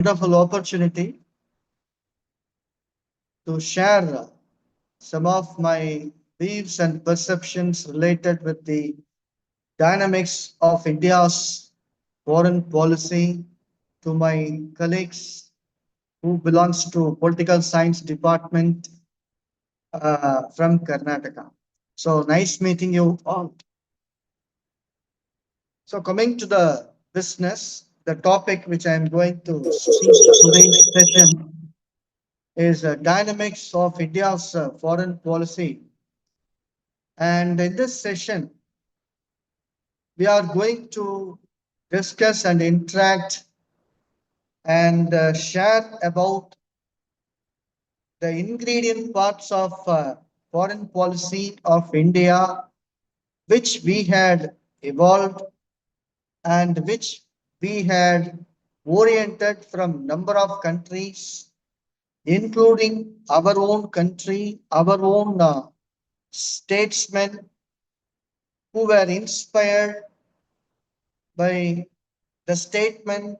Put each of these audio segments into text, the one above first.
Wonderful opportunity to share some of my views and perceptions related with the dynamics of India's foreign policy to my colleagues who belongs to political science department from Karnataka. So nice meeting you all. So coming to the business, the topic which I am going to speak today's session is dynamics of India's foreign policy. And in this session, we are going to discuss and interact and share about the ingredient parts of foreign policy of India, which we had evolved and which we had oriented from number of countries, including our own country, our own statesmen who were inspired by the statement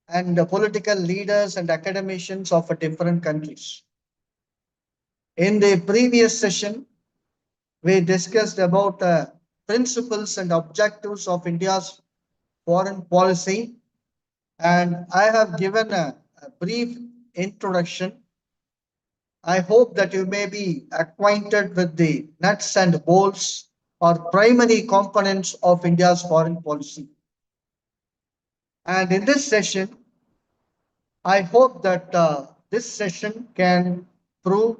and the political leaders and academicians of different countries. In the previous session, we discussed about principles and objectives of India's foreign policy, and I have given a brief introduction. I hope that you may be acquainted with the nuts and bolts or primary components of India's foreign policy. And in this session, I hope that this session can prove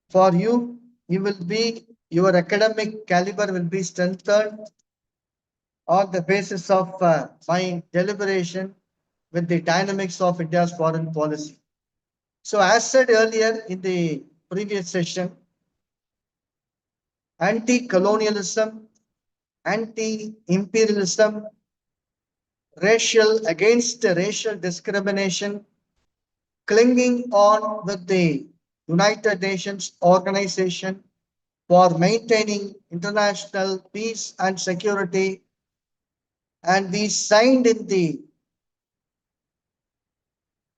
for you, you will be, your academic caliber will be strengthened on the basis of my deliberation with the dynamics of India's foreign policy. So as said earlier in the previous session, anti-colonialism, anti-imperialism, racial against racial discrimination, clinging on with the United Nations organization for maintaining international peace and security. And we signed in the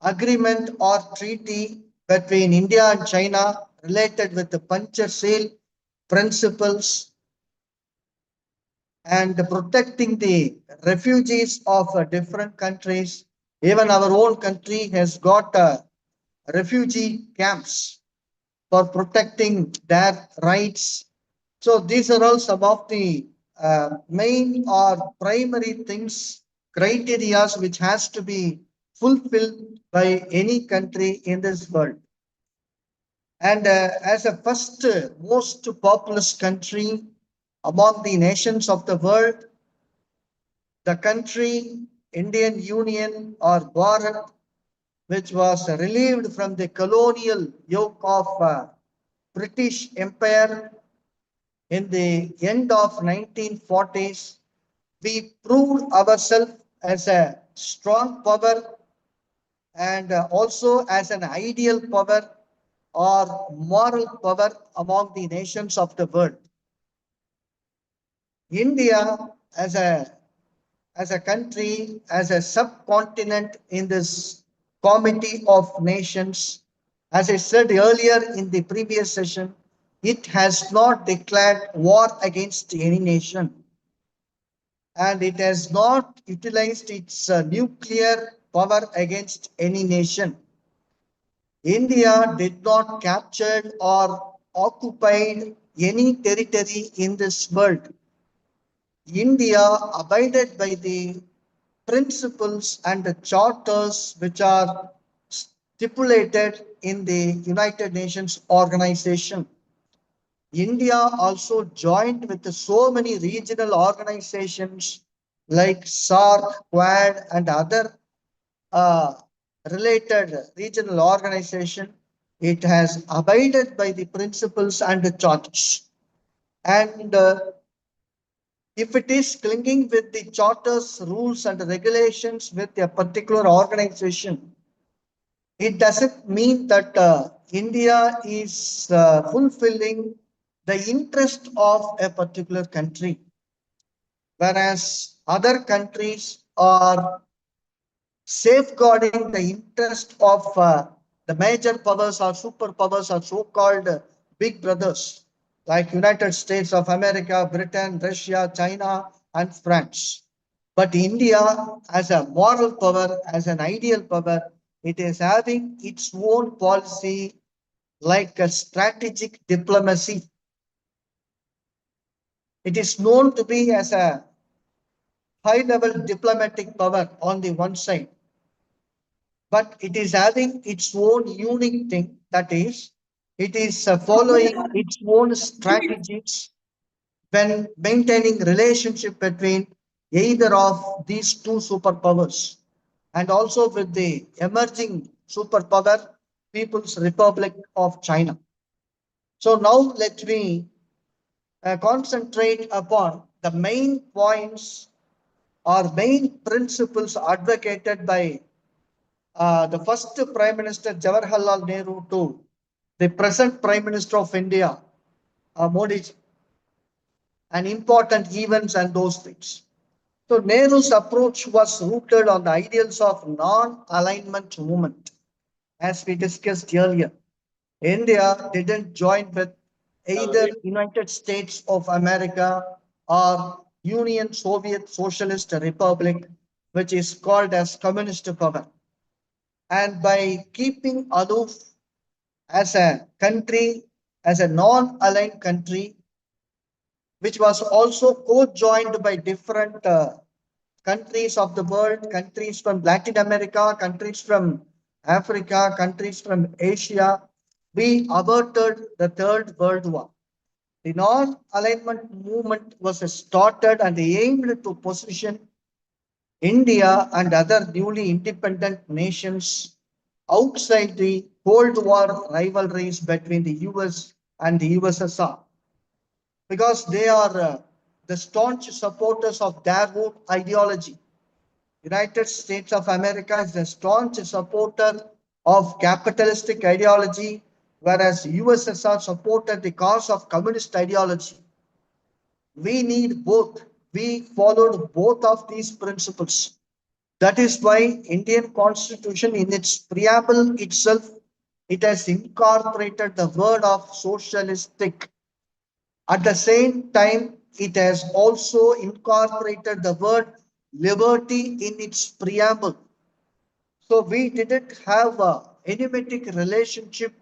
agreement or treaty between India and China related with the Panchashil principles and protecting the refugees of different countries. Even our own country has got refugee camps for protecting their rights. So these are all some of the main or primary things, criteria which has to be fulfilled by any country in this world. And as a first most populous country among the nations of the world, the country Indian Union or Bharat, which was relieved from the colonial yoke of British Empire in the end of 1940s, we proved ourselves as a strong power and also as an ideal power or moral power among the nations of the world. India as a country, as a subcontinent in this committee of nations, as I said earlier in the previous session, it has not declared war against any nation and it has not utilized its nuclear power against any nation. India did not capture or occupied any territory in this world. India abided by the principles and the charters which are stipulated in the United Nations organization. India also joined with so many regional organizations like SAARC, Quad, and other uh, related regional organization. It has abided by the principles and the charters. And if it is clinging with the charters, rules, and regulations with a particular organization, it doesn't mean that India is fulfilling the interest of a particular country, whereas other countries are safeguarding the interest of the major powers or superpowers or so-called big brothers like United States of America, Britain, Russia, China, and France. But India, as a moral power, as an ideal power, it is having its own policy like a strategic diplomacy. It is known to be as a high-level diplomatic power on the one side, but it is having its own unique thing. That is, it is following its own strategies when maintaining relationship between either of these two superpowers, and also with the emerging superpower, People's Republic of China. So now let me concentrate upon the main points or main principles advocated by the first Prime Minister Jawaharlal Nehru to the present Prime Minister of India, Modi, and important events and those things. So Nehru's approach was rooted on the ideals of non-alignment movement, as we discussed earlier. India didn't join with either United States of America or Union Soviet Socialist Republic, which is called as communist power. And by keeping aloof as a country, as a non-aligned country, which was also co-joined by different countries of the world, countries from Latin America, countries from Africa, countries from Asia, we averted the Third World War. The non-alignment movement was started and aimed to position India and other newly independent nations outside the Cold War rivalries between the US and the USSR, because they are the staunch supporters of their own ideology. United States of America is a staunch supporter of capitalistic ideology, whereas USSR supported the cause of communist ideology. We need both. We followed both of these principles. That is why Indian Constitution in its preamble itself, it has incorporated the word of socialistic. At the same time, it has also incorporated the word liberty in its preamble. So we didn't have a enigmatic relationship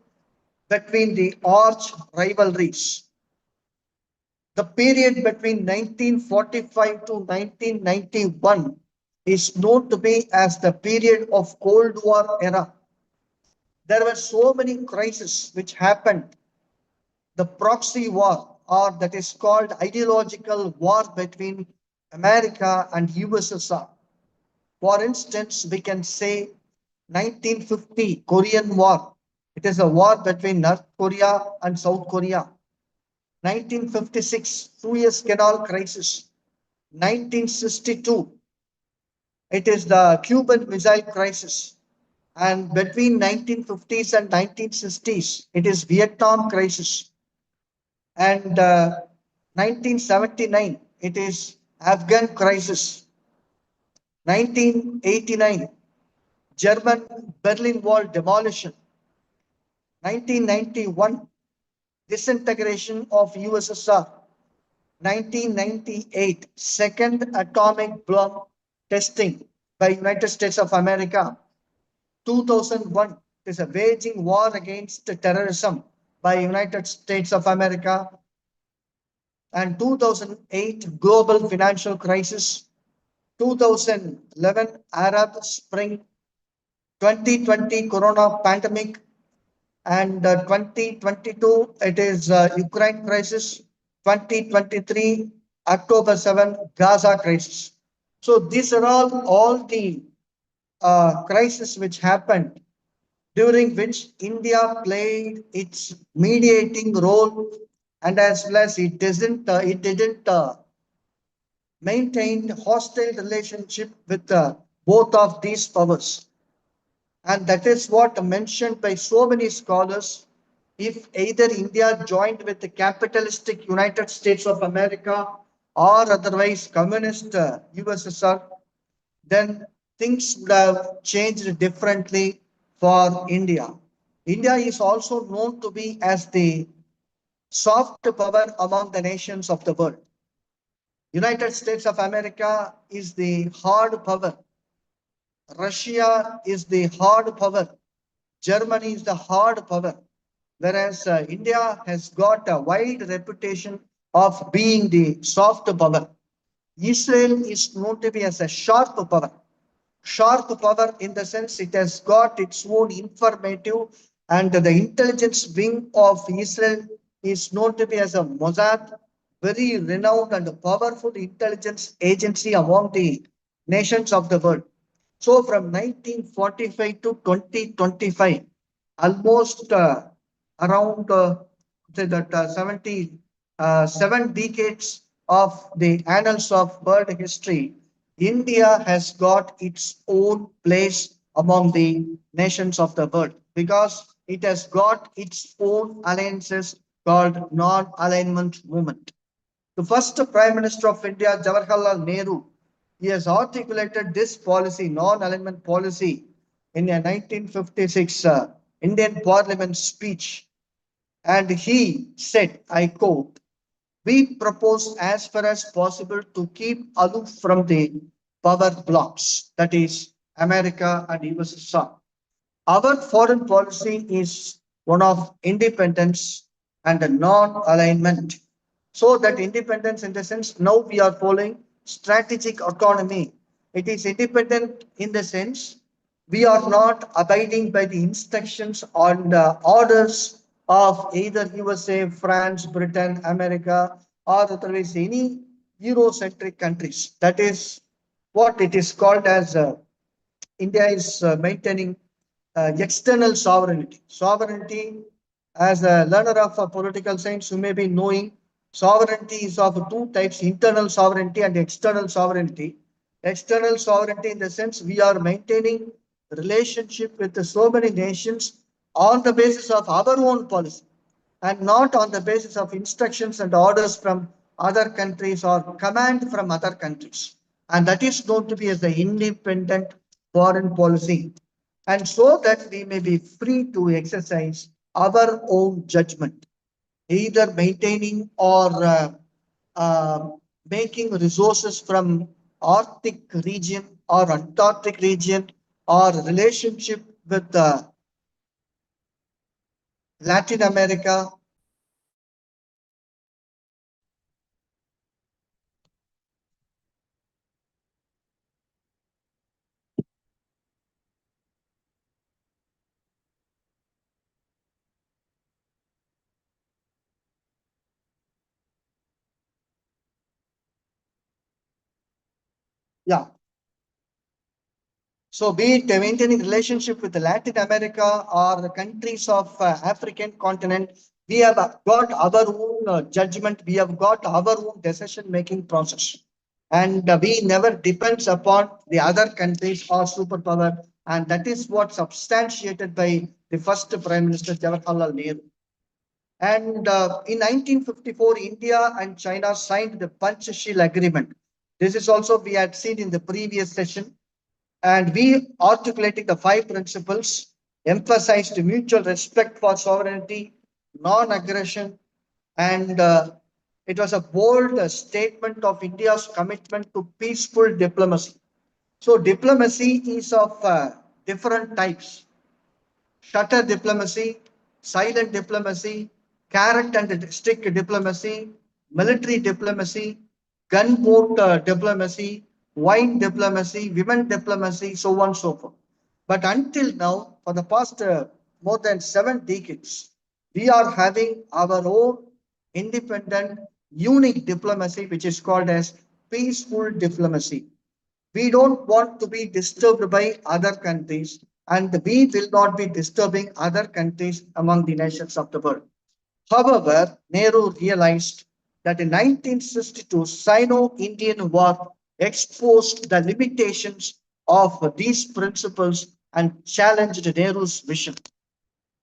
between the arch rivalries. The period between 1945 to 1991 is known to be as the period of Cold War era. There were so many crises which happened. The proxy war, or that is called ideological war between America and USSR. For instance, we can say 1950 Korean War. It is a war between North Korea and South Korea. 1956 Suez Canal crisis. 1962 it is the Cuban Missile Crisis. And between 1950s and 1960s, it is Vietnam crisis. And 1979, it is Afghan crisis. 1989, German Berlin Wall demolition. 1991, disintegration of USSR. 1998, second atomic bomb testing by United States of America. 2001 is a waging war against terrorism by United States of America. And 2008 global financial crisis. 2011 Arab Spring. 2020 Corona pandemic. And 2022 it is Ukraine crisis. 2023 October 7 Gaza crisis. So these are all the crisis which happened, during which India played its mediating role, and as well as it didn't maintain hostile relationship with both of these powers. And that is what mentioned by so many scholars. If either India joined with the capitalistic United States of America or otherwise communist USSR, then things would have changed differently for India. India is also known to be as the soft power among the nations of the world. United States of America is the hard power. Russia is the hard power. Germany is the hard power. Whereas India has got a wide reputation of being the soft power. Israel is known to be as a sharp power. Sharp power in the sense it has got its own informative, and the intelligence wing of Israel is known to be as a Mossad, very renowned and powerful intelligence agency among the nations of the world. So from 1945 to 2025, almost around say that 7 decades of the annals of world history, India has got its own place among the nations of the world because it has got its own alliances called non-alignment movement. The first Prime Minister of India, Jawaharlal Nehru, he has articulated this policy, non-alignment policy, in a 1956 Indian Parliament speech. And he said, I quote, we propose as far as possible to keep aloof from the power blocks, that is, America and USSR. Our foreign policy is one of independence and a non-alignment. So that independence in the sense now we are following strategic autonomy. It is independent in the sense we are not abiding by the instructions on the orders of either USA, France, Britain, America, or otherwise any Eurocentric countries. That is what it is called as India is maintaining external sovereignty. Sovereignty, as a learner of political science, you may be knowing, sovereignty is of two types: internal sovereignty and external sovereignty. External sovereignty, in the sense we are maintaining relationship with so many nations on the basis of our own policy and not on the basis of instructions and orders from other countries or command from other countries. And that is known to be as the independent foreign policy. And so that we may be free to exercise our own judgment, either maintaining or uh, making resources from Arctic region or Antarctic region or relationship with Latin America. Yeah, so be it maintaining relationship with the Latin America or the countries of African continent, we have got our own judgment, we have got our own decision making process. And we never depends upon the other countries or superpower. And that is what substantiated by the first Prime Minister Jawaharlal Nehru. And in 1954, India and China signed the Panchashil Agreement. This is also we had seen in the previous session, and we articulating the five principles, emphasized mutual respect for sovereignty, non-aggression, and it was a bold statement of India's commitment to peaceful diplomacy. So diplomacy is of different types: shutter diplomacy, silent diplomacy, carrot and stick diplomacy, military diplomacy, gunboat diplomacy, wine diplomacy, women diplomacy, so on and so forth. But until now, for the past more than 7 decades, we are having our own independent, unique diplomacy, which is called as peaceful diplomacy. We don't want to be disturbed by other countries, and we will not be disturbing other countries among the nations of the world. However, Nehru realized that in 1962 Sino-Indian War exposed the limitations of these principles and challenged Nehru's vision.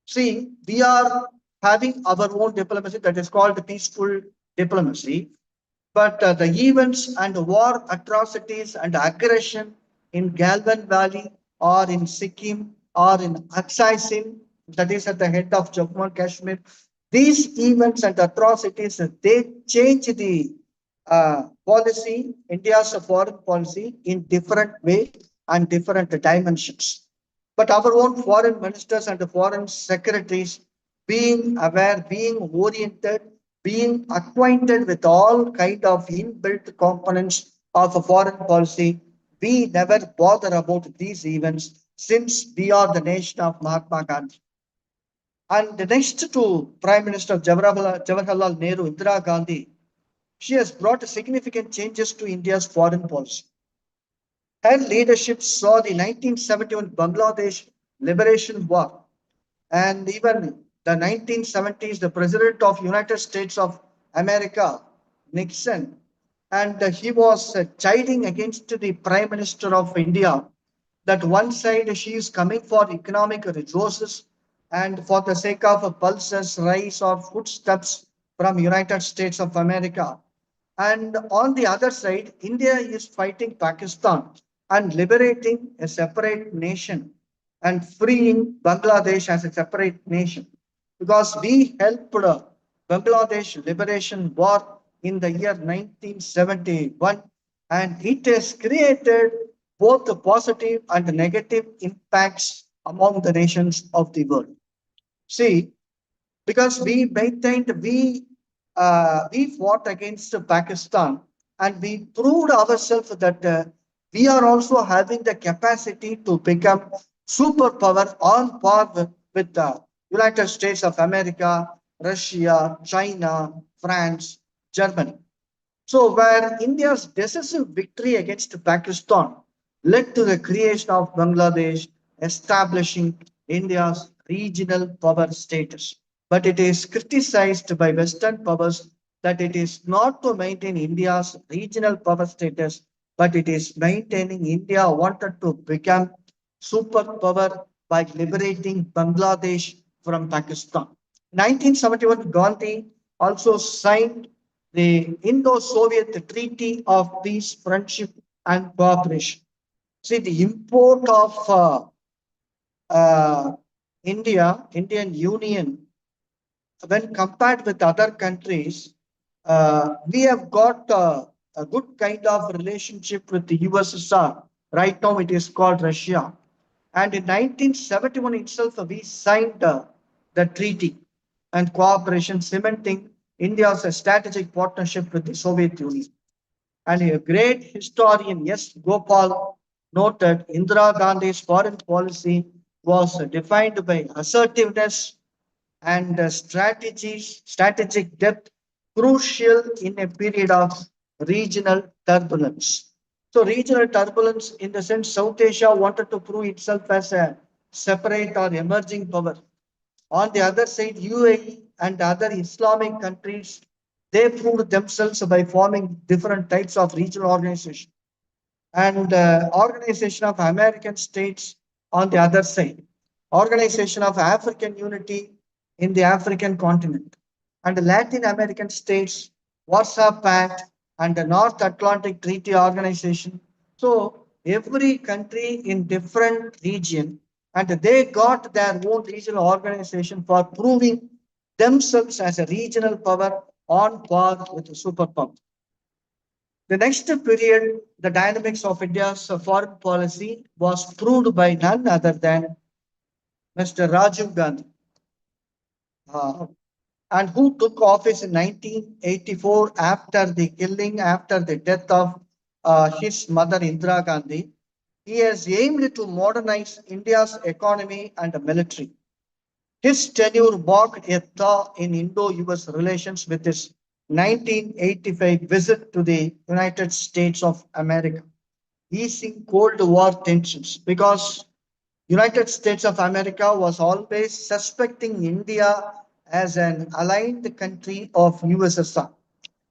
See, we are having our own diplomacy that is called peaceful diplomacy, but the events and war atrocities and aggression in Galvan Valley or in Sikkim or in Aksai, that is at the head of Jammu and Kashmir. These events and atrocities, they change the policy, India's foreign policy in different way and different dimensions. But our own foreign ministers and foreign secretaries being aware, being oriented, being acquainted with all kind of inbuilt components of a foreign policy, we never bother about these events since we are the nation of Mahatma Gandhi. And the next to Prime Minister Jawaharlal Nehru, Indira Gandhi, she has brought significant changes to India's foreign policy. Her leadership saw the 1971 Bangladesh Liberation War and even the 1970s, the President of United States of America, Nixon, and he was chiding against the Prime Minister of India that one side she is coming for economic resources and for the sake of pulses, rice or foodstuffs from United States of America. And on the other side, India is fighting Pakistan and liberating a separate nation and freeing Bangladesh as a separate nation. Because we helped Bangladesh Liberation War in the year 1971 and it has created both the positive and negative impacts among the nations of the world. See, because we fought against Pakistan and we proved ourselves that we are also having the capacity to become superpower on par with the United States of America, Russia, China, France, Germany. So, where India's decisive victory against Pakistan led to the creation of Bangladesh, establishing India's regional power status. But it is criticized by Western powers that it is not to maintain India's regional power status, but it is maintaining India wanted to become superpower by liberating Bangladesh from Pakistan. 1971, Gandhi also signed the Indo-Soviet Treaty of Peace, Friendship and Cooperation. See, the import of Indian Union, when compared with other countries, we have got a good kind of relationship with the USSR. Right now, it is called Russia. And in 1971 itself, we signed the treaty and cooperation, cementing India's strategic partnership with the Soviet Union. And a great historian, S. Gopal, noted Indira Gandhi's foreign policy was defined by assertiveness and strategic depth, crucial in a period of regional turbulence. So, regional turbulence in the sense South Asia wanted to prove itself as a separate or emerging power. On the other side, UAE and other Islamic countries, they proved themselves by forming different types of regional organizations. And Organization of American States on the other side, Organization of African Unity in the African continent, and the Latin American states, Warsaw Pact, and the North Atlantic Treaty Organization. So every country in different region, and they got their own regional organization for proving themselves as a regional power on par with the superpower. The next period, the dynamics of India's foreign policy was proved by none other than Mr. Rajiv Gandhi, uh, and who took office in 1984 after the death of his mother Indira Gandhi. He has aimed to modernize India's economy and military. His tenure marked a thaw in Indo-US relations with his 1985 visit to the United States of America, easing Cold War tensions because United States of America was always suspecting India as an aligned country of USSR.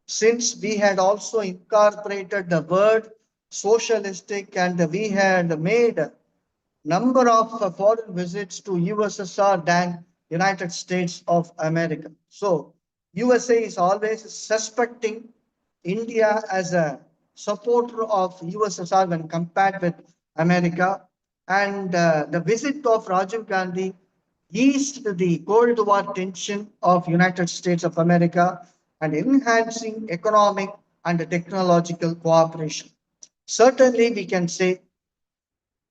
Since we had also incorporated the word socialistic and we had made number of foreign visits to USSR than United States of America. So USA is always suspecting India as a supporter of USSR when compared with America. And the visit of Rajiv Gandhi eased the Cold War tension of United States of America and enhancing economic and technological cooperation. Certainly, we can say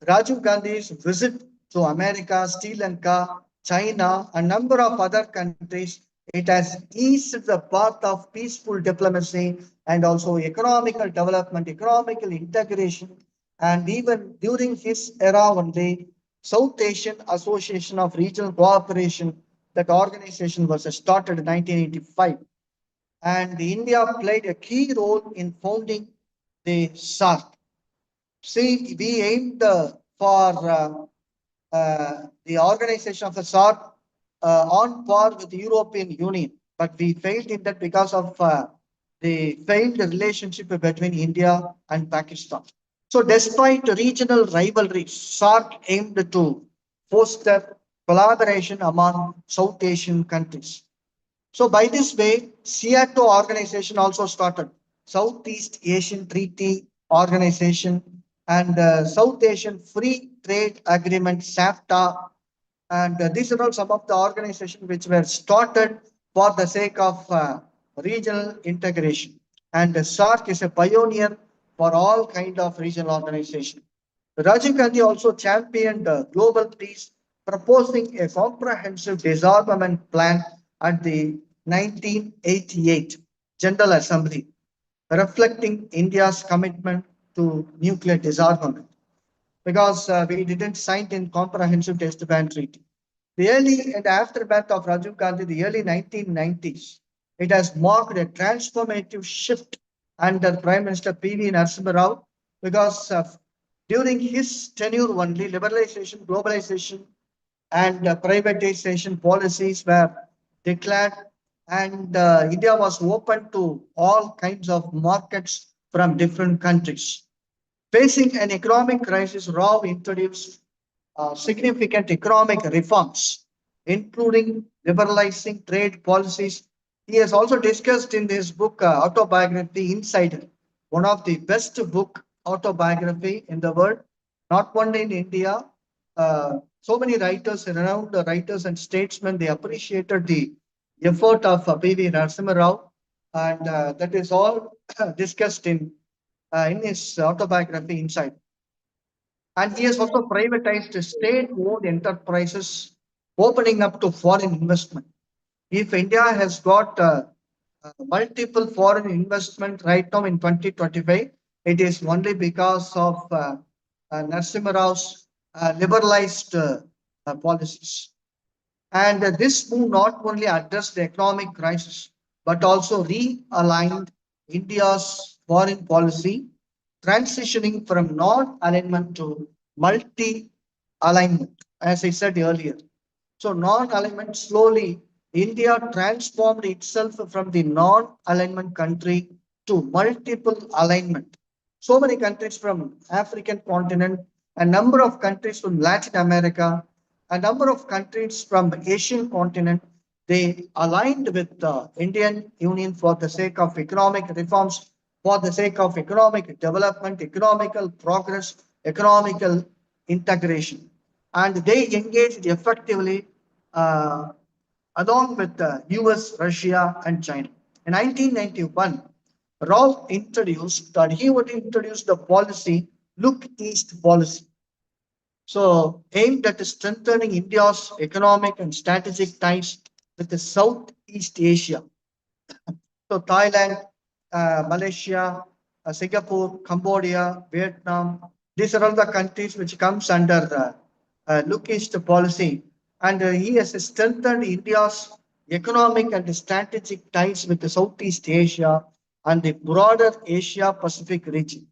Rajiv Gandhi's visit to America, Sri Lanka, China, a number of other countries, it has eased the path of peaceful diplomacy and also economical development, economical integration, and even during his era only, South Asian Association of Regional Cooperation, that organization was started in 1985. And India played a key role in founding the SARC. See, we aimed for the organization of the SARC on par with the European Union, but we failed in that because of the failed relationship between India and Pakistan. So, despite regional rivalries, SARC aimed to foster collaboration among South Asian countries. So by this way, SEATO organization also started, Southeast Asian Treaty Organization and South Asian Free Trade Agreement, SAFTA. And these are all some of the organizations which were started for the sake of regional integration. And SARC is a pioneer for all kind of regional organization. Rajiv Gandhi also championed global peace, proposing a comprehensive disarmament plan at the 1988 General Assembly, reflecting India's commitment to nuclear disarmament because we didn't sign in comprehensive test ban treaty. The early and aftermath of Rajiv Gandhi, the early 1990s, it has marked a transformative shift under Prime Minister P.V. Narasimha Rao because during his tenure only, liberalization, globalization, and privatization policies were declared, and India was open to all kinds of markets from different countries. Facing an economic crisis, Rao introduced significant economic reforms, including liberalizing trade policies. He has also discussed in his book autobiography Insider, one of the best book autobiography in the world, not only in India. So many writers, renowned writers and statesmen, they appreciated the effort of P.V. Narasimha Rao, and that is all discussed in his autobiography Inside. And he has also privatized state-owned enterprises, opening up to foreign investment. If India has got multiple foreign investment right now in 2025, it is only because of Narasimha Rao's liberalized policies. And this move not only addressed the economic crisis, but also realigned India's foreign policy, transitioning from non-alignment to multi-alignment, as I said earlier. So non-alignment slowly, India transformed itself from the non-alignment country to multiple alignment. So many countries from African continent, a number of countries from Latin America, a number of countries from Asian continent, they aligned with the Indian Union for the sake of economic reforms, for the sake of economic development, economical progress, economical integration. And they engaged effectively uh, along with the US, Russia, and China. In 1991, Rao introduced that he would introduce the policy, Look East policy. So, aimed at strengthening India's economic and strategic ties with the Southeast Asia. So, Thailand, Malaysia, Singapore, Cambodia, Vietnam, these are all the countries which comes under the Look East policy. And he has strengthened India's economic and strategic ties with the Southeast Asia and the broader Asia Pacific region.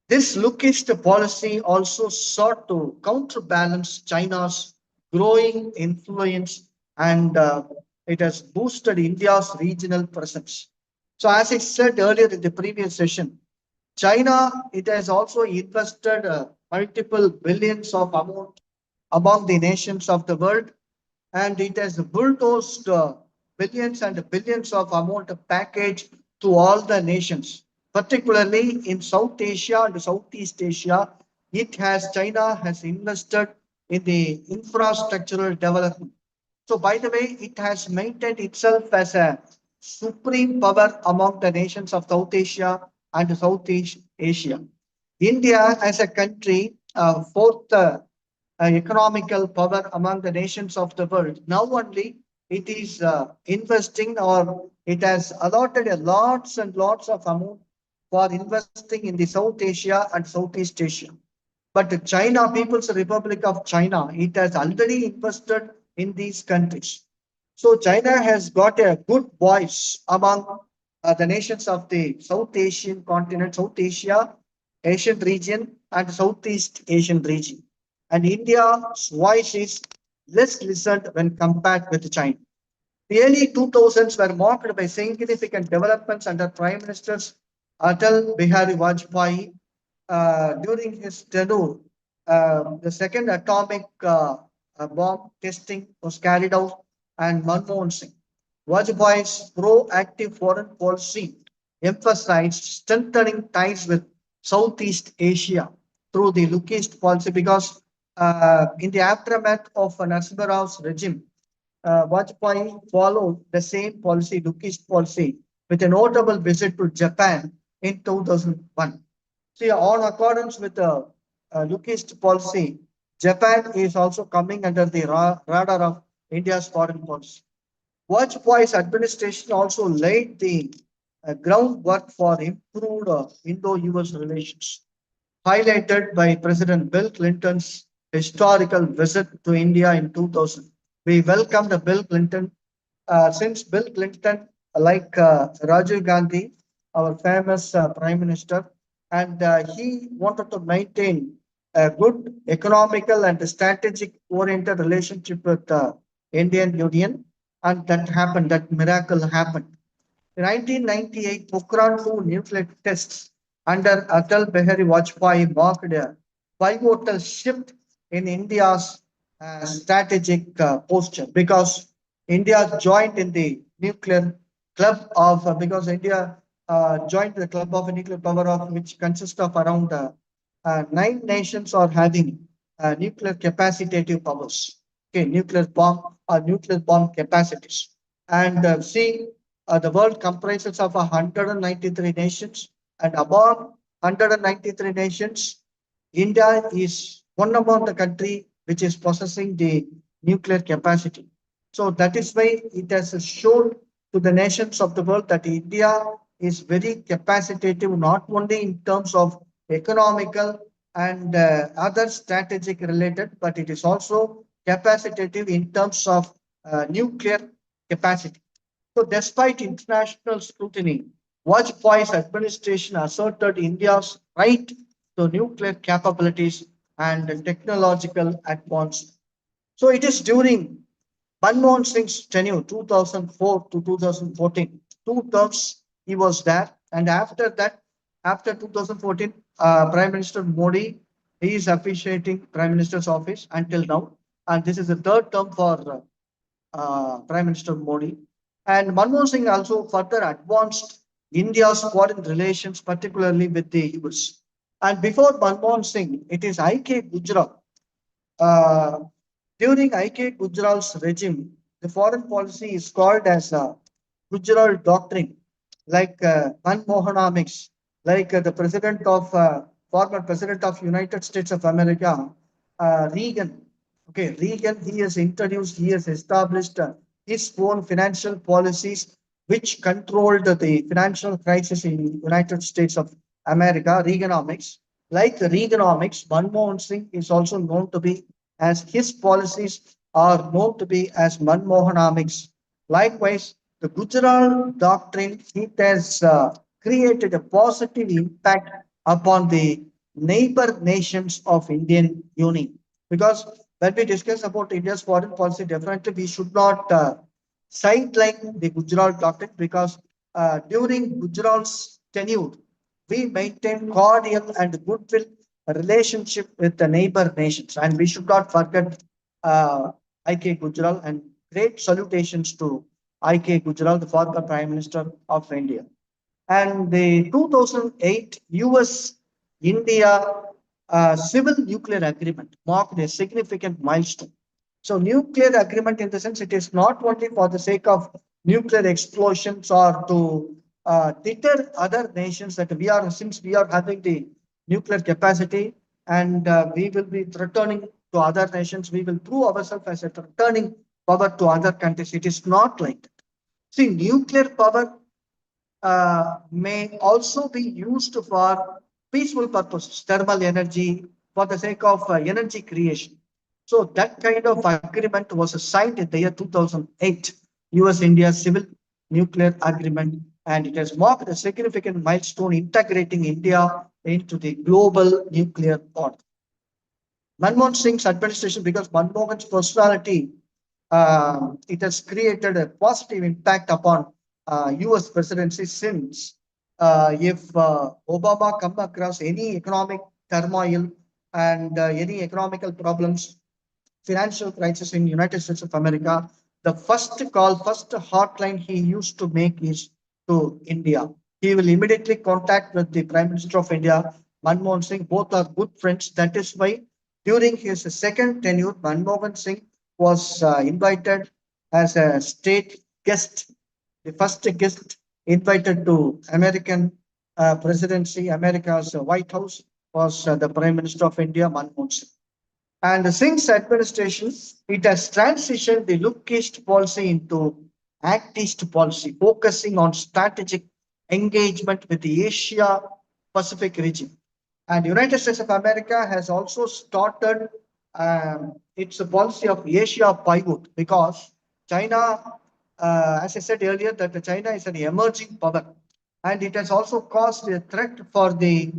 This lookist policy also sought to counterbalance China's growing influence and it has boosted India's regional presence. So, as I said earlier in the previous session, China, it has also invested multiple billions of amount among the nations of the world, and it has bulldozed billions and billions of amount of package to all the nations, particularly in South Asia and Southeast Asia. China has invested in the infrastructural development. So, by the way, it has maintained itself as a supreme power among the nations of South Asia and Southeast Asia. India, as a country, fourth economical power among the nations of the world. Now only it is investing, or it has allotted a lots and lots of amount for investing in the South Asia and Southeast Asia. But the China, People's Republic of China, it has already invested in these countries. So China has got a good voice among the nations of the South Asian continent, South Asia, Asian region, and Southeast Asian region. And India's voice is less listened when compared with China. The early 2000s were marked by significant developments under Prime Ministers Atal Bihari Vajpayee during his tenure. The second atomic bomb testing was carried out, and Manmohan Singh. Vajpayee's proactive foreign policy emphasized strengthening ties with Southeast Asia through the Look East policy because in the aftermath of Narasimha Rao's regime, Vajpayee followed the same policy, Look East policy, with a notable visit to Japan in 2001. See, on accordance with the Look East policy, Japan is also coming under the radar of India's foreign policy. Vajpayee's administration also laid the groundwork for improved Indo-US relations, highlighted by President Bill Clinton's historical visit to India in 2000. We welcomed Bill Clinton since Bill Clinton, like Rajiv Gandhi, our famous Prime Minister, and he wanted to maintain a good economical and strategic oriented relationship with the Indian Union, and that happened, that miracle happened. In 1998, Pokhran 2 nuclear tests under Atal Bihari Vajpayee marked a pivotal shift in India's strategic posture because India joined in the nuclear club of because India joined the club of nuclear power of which consists of around nine nations are having nuclear capacitative powers. Okay, nuclear bomb capacities. And see, the world comprises of 193 nations, and among 193 nations, India is one among the country which is possessing the nuclear capacity. So that is why it has shown to the nations of the world that India is very capacitative, not only in terms of economical and other strategic related, but it is also capacitative in terms of nuclear capacity. So, despite international scrutiny, Vajpayee's administration asserted India's right to nuclear capabilities and technological advancement. So, it is during Manmohan Singh's tenure, 2004 to 2014, 2 terms he was there, and after that, after 2014, Prime Minister Modi, he is officiating Prime Minister's office until now, and this is the third term for Prime Minister Modi. And Manmohan Singh also further advanced India's foreign relations, particularly with the US. And before Manmohan Singh, it is I.K. Gujral. Uh, During I.K. Gujral's regime, the foreign policy is called as Gujral Doctrine, like Manmohanomics, like the president of former president of United States of America, Reagan. Okay, Reagan, he has introduced, he has established his own financial policies which controlled the financial crisis in United States of America, Reaganomics. Like Reaganomics, Manmohan Singh is also known to be as his policies are known to be as Manmohanomics. Likewise, the Gujarat doctrine it has created a positive impact upon the neighbor nations of Indian Union. Because when we discuss about India's foreign policy, definitely we should not sideline the Gujarat doctrine because during Gujarat's tenure, we maintain cordial and goodwill relationship with the neighbor nations, and we should not forget I.K. Gujral and great salutations to I.K. Gujral, the former Prime Minister of India. And the 2008 US India civil nuclear agreement marked a significant milestone. So nuclear agreement in the sense it is not only for the sake of nuclear explosions or to deter other nations that we are, since we are having the nuclear capacity and we will be threatening to other nations, we will prove ourselves as a threatening power to other countries. It is not like that. See, nuclear power may also be used for peaceful purposes, thermal energy, for the sake of energy creation. So that kind of agreement was signed in the year 2008, US-India Civil Nuclear Agreement, and it has marked a significant milestone integrating India into the global nuclear order. Manmohan Singh's administration, because Manmohan's personality, it has created a positive impact upon US presidency since if Obama come across any economic turmoil and any economical problems, financial crisis in United States of America, the first call, first hotline he used to make is to India. He will immediately contact with the Prime Minister of India, Manmohan Singh. Both are good friends. That is why during his second tenure, Manmohan Singh was invited as a state guest, the first guest invited to American presidency, America's White House was the Prime Minister of India, Manmohan Singh. And since administration, it has transitioned the look east policy into act east policy, focusing on strategic engagement with the Asia Pacific region. And United States of America has also started its policy of Asia pivot because China, as I said earlier, that China is an emerging power, and it has also caused a threat for the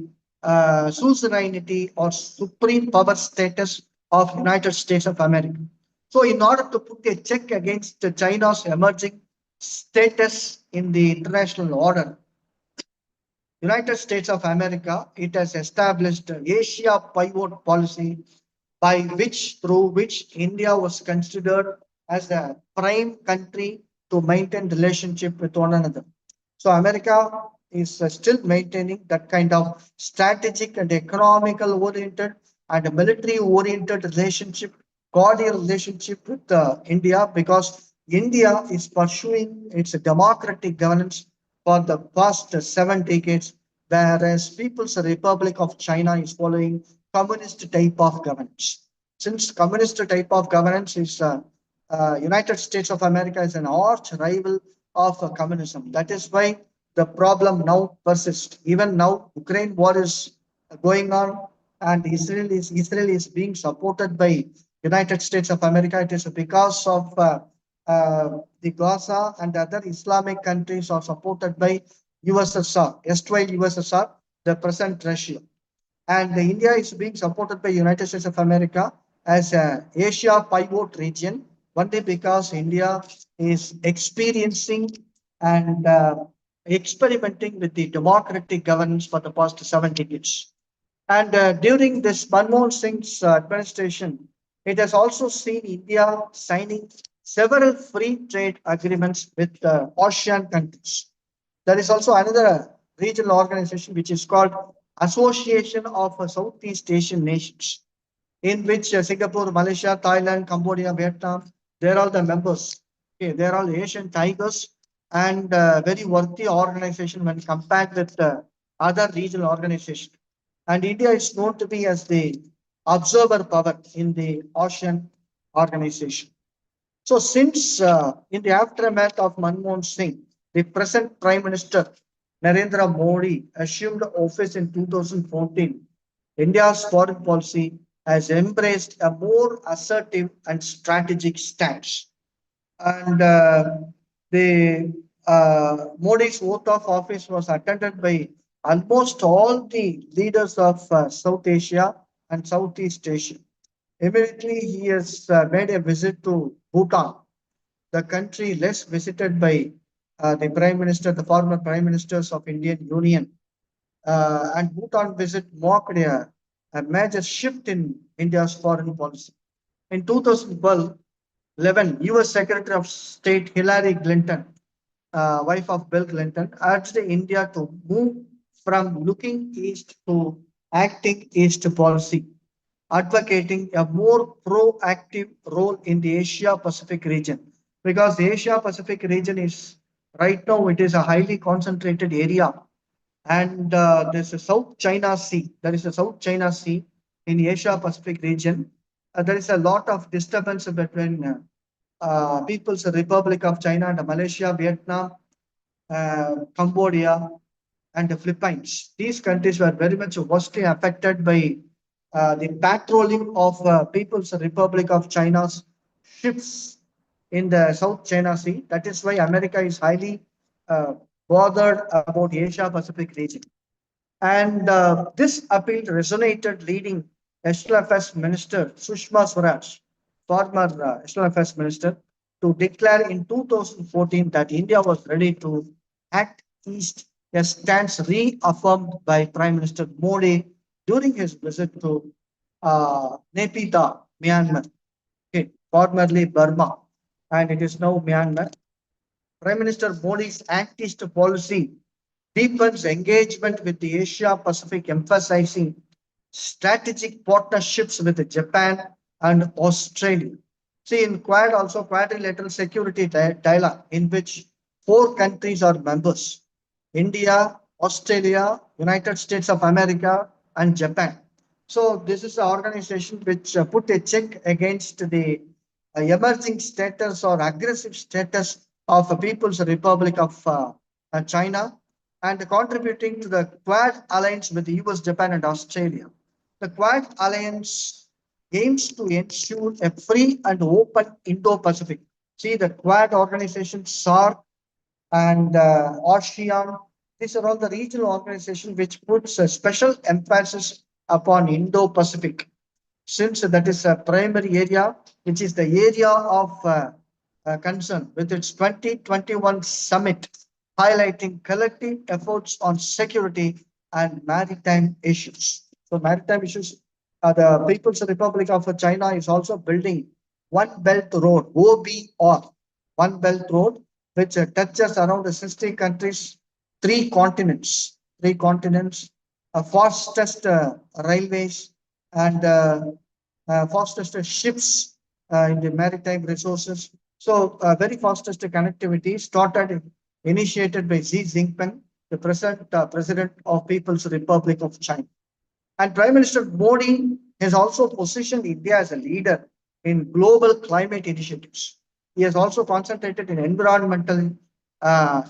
suzerainty or supreme power status of United States of America. So, in order to put a check against China's emerging status in the international order, United States of America, it has established Asia pivot policy by which through which India was considered as a prime country to maintain relationship with one another. So America is still maintaining that kind of strategic and economical oriented and military oriented relationship, cordial relationship with India because India is pursuing its democratic governance for the past 7 decades, whereas People's Republic of China is following communist type of governance. Since communist type of governance is United States of America is an arch rival of communism. That is why the problem now persists. Even now, Ukraine war is going on, and Israel is being supported by United States of America. It is because of the Gaza and other Islamic countries are supported by USSR, erstwhile USSR, the present Russia. And India is being supported by United States of America as a Asia pivot region only because India is experiencing and experimenting with the democratic governance for the past 7 decades. And during this Manmohan Singh's administration, it has also seen India signing several free trade agreements with ASEAN countries. There is also another regional organization which is called Association of Southeast Asian Nations, in which Singapore, Malaysia, Thailand, Cambodia, Vietnam, they're all the members. Okay, they're all Asian tigers and very worthy organization when compared with other regional organizations. And India is known to be as the observer power in the ASEAN organization. So since in the aftermath of Manmohan Singh, the present Prime Minister Narendra Modi assumed office in 2014, India's foreign policy has embraced a more assertive and strategic stance. And the Modi's oath of office was attended by almost all the leaders of South Asia and Southeast Asia. Immediately, he has made a visit to Bhutan, the country less visited by the Prime Minister, the former Prime Ministers of Indian Union. And Bhutan visit marked a major shift in India's foreign policy. In 2011, US Secretary of State Hillary Clinton, wife of Bill Clinton, urged India to move from looking east to acting East policy, advocating a more proactive role in the Asia Pacific region. Because the Asia Pacific region is right now it is a highly concentrated area, and there's a South China Sea. There is a South China Sea in the Asia Pacific region. There is a lot of disturbance between People's Republic of China and Malaysia, Vietnam, Cambodia, and the Philippines. These countries were very much worstly affected by the patrolling of People's Republic of China's ships in the South China Sea. That is why America is highly uh, bothered about Asia Pacific region. And this appeal resonated, leading External Affairs Minister Sushma Swaraj, former External Affairs Minister, to declare in 2014 that India was ready to act east, a stance reaffirmed by Prime Minister Modi during his visit to Naypyidaw, Myanmar, okay, formerly Burma, and it is now Myanmar. Prime Minister Modi's Act-East policy deepens engagement with the Asia Pacific, emphasizing strategic partnerships with Japan and Australia. See, in Quad also quadrilateral security dialogue, in which four countries are members: India, Australia, United States of America, and Japan. So this is an organization which put a check against the emerging status or aggressive status of the People's Republic of China, and contributing to the Quad alliance with the US, Japan, and Australia. The Quad alliance aims to ensure a free and open Indo-Pacific. See, the Quad organization, SARC and ASEAN, these are all the regional organizations which puts a special emphasis upon Indo-Pacific, since that is a primary area, which is the area of concern with its 2021 summit, highlighting collective efforts on security and maritime issues. So, maritime issues, the People's Republic of China is also building One Belt Road, OBR, One Belt Road, which touches around 60 countries, three continents, fastest railways, and fastest ships in the maritime resources. So, very fastest connectivity started, initiated by Xi Jinping, the present president of People's Republic of China. And Prime Minister Modi has also positioned India as a leader in global climate initiatives. He has also concentrated in environmental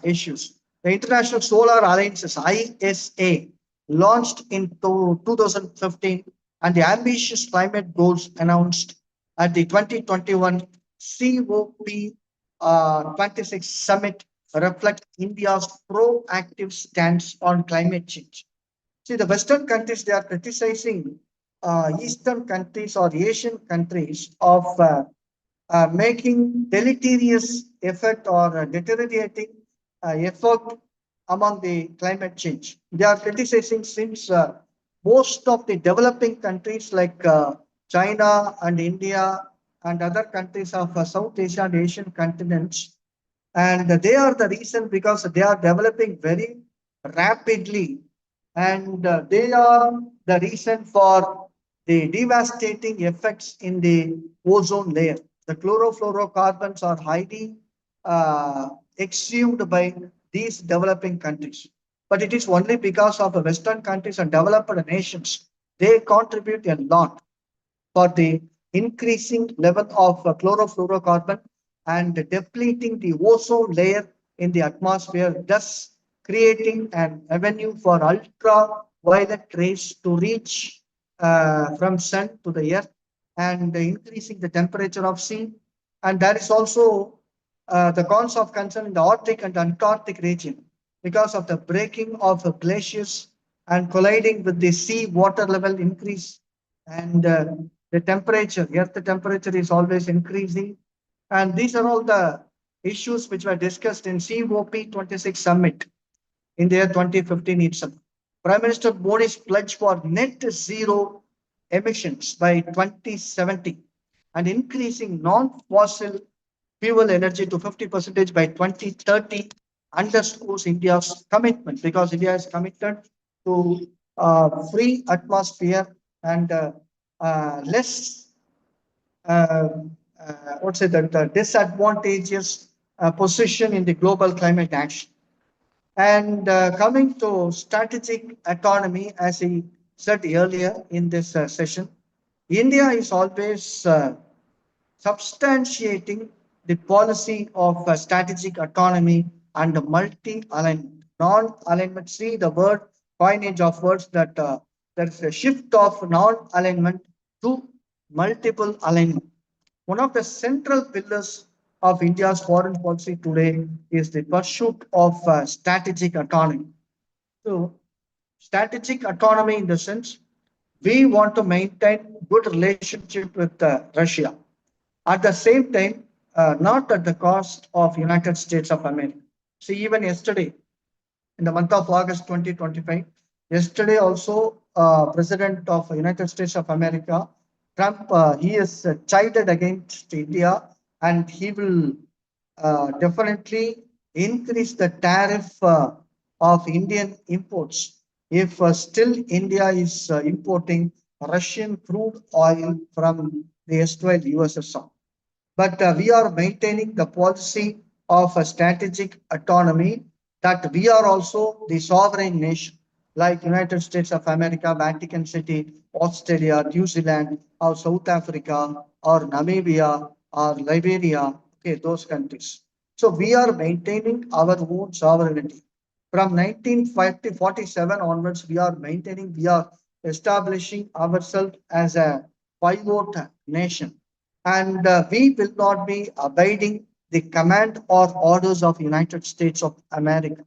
issues. The International Solar Alliance ISA, launched in 2015, and the ambitious climate goals announced at the 2021 COP26 summit reflect India's proactive stance on climate change. See, the Western countries, they are criticizing Eastern countries or Asian countries of making deleterious effect or deteriorating effect among the climate change. They are criticizing, since most of the developing countries like China and India and other countries of South Asia and Asian continents, and they are the reason because they are developing very rapidly, and they are the reason for the devastating effects in the ozone layer. The chlorofluorocarbons are highly exhumed by these developing countries, but it is only because of the Western countries and developed nations. They contribute a lot for the increasing level of chlorofluorocarbon and depleting the ozone layer in the atmosphere, thus creating an avenue for ultraviolet rays to reach from sun to the earth, and increasing the temperature of sea. And there is also the cause of concern in the Arctic and Antarctic region because of the breaking of glaciers and colliding with the sea water level increase, and the temperature, earth temperature is always increasing. And these are all the issues which were discussed in COP26 summit in the year 2015 itself. Prime Minister Modi's pledge for net zero emissions by 2070 and increasing non-fossil fuel energy to 50% by 2030 underscores India's commitment, because India is committed to free atmosphere and less uh, what's it that disadvantageous position in the global climate action. And coming to strategic autonomy, as he said earlier in this session, India is always substantiating the policy of strategic autonomy and multi-alignment. Non-alignment, see the word coinage of words that there is a shift of non-alignment to multiple alignment. One of the central pillars of India's foreign policy today is the pursuit of strategic autonomy. So, strategic autonomy in the sense we want to maintain good relationship with Russia. At the same time, not at the cost of United States of America. See, even yesterday, in the month of August 2025. Yesterday also, President of United States of America, Trump, he is chided against India and he will definitely increase the tariff of Indian imports if still India is importing Russian crude oil from the erstwhile USSR. But we are maintaining the policy of a strategic autonomy that we are also the sovereign nation like United States of America, Vatican City, Australia, New Zealand, or South Africa, or Namibia, or Liberia, okay, those countries. So we are maintaining our own sovereignty. From 1947 onwards, we are establishing ourselves as a pivot nation and we will not be abiding the command or orders of United States of America.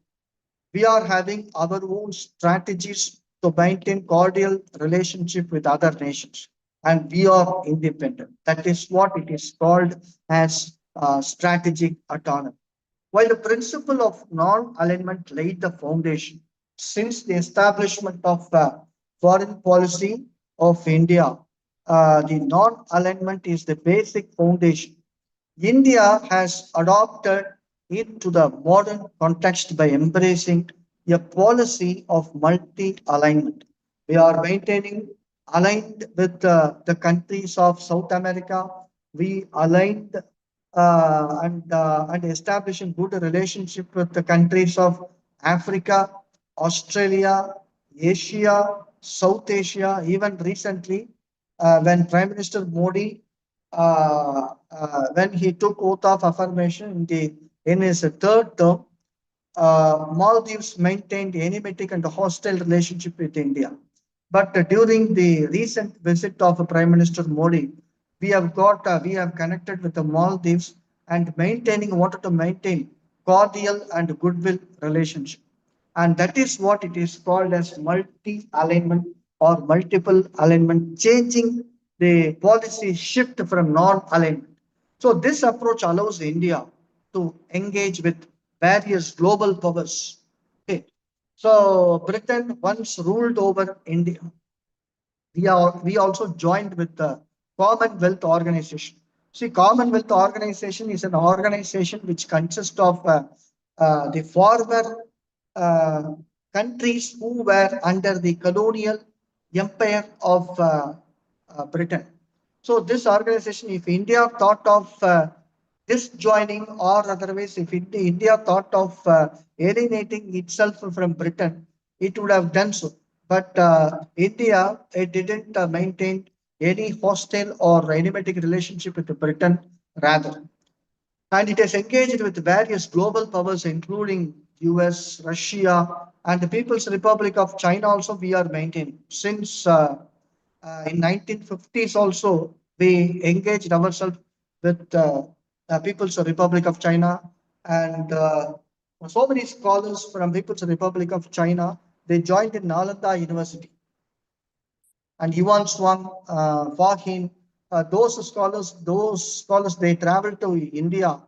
We are having our own strategies to maintain cordial relationship with other nations, and we are independent. That is what it is called as strategic autonomy. While the principle of non-alignment laid the foundation since the establishment of foreign policy of India, the non-alignment is the basic foundation. India has adopted it to the modern context by embracing a policy of multi-alignment. We are maintaining aligned with the countries of South America. We aligned and establishing good relationship with the countries of Africa, Australia, Asia, South Asia. Even recently, when Prime Minister Modi, when he took oath of affirmation in his third term, Maldives maintained enigmatic and hostile relationship with India. But during the recent visit of Prime Minister Modi, we have connected with the Maldives and maintaining wanted to maintain cordial and goodwill relationship. And that is what it is called as multi-alignment or multiple alignment, changing the policy shift from non-alignment. So this approach allows India to engage with various global powers. Okay. So Britain once ruled over India. We also joined with the Commonwealth Organization. See, Commonwealth Organization is an organization which consists of the former uh, countries who were under the colonial empire of Britain. So this organization, if India thought of disjoining or otherwise, if India thought of alienating itself from Britain, it would have done so. But India, it didn't maintain any hostile or enigmatic relationship with Britain, rather. And it has engaged with various global powers, including US, Russia, and the People's Republic of China also we are maintaining. Since in 1950s also, we engaged ourselves with the People's Republic of China and so many scholars from People's Republic of China, they joined in Nalanda University and Yuan Swang, Fahin, those scholars, they traveled to India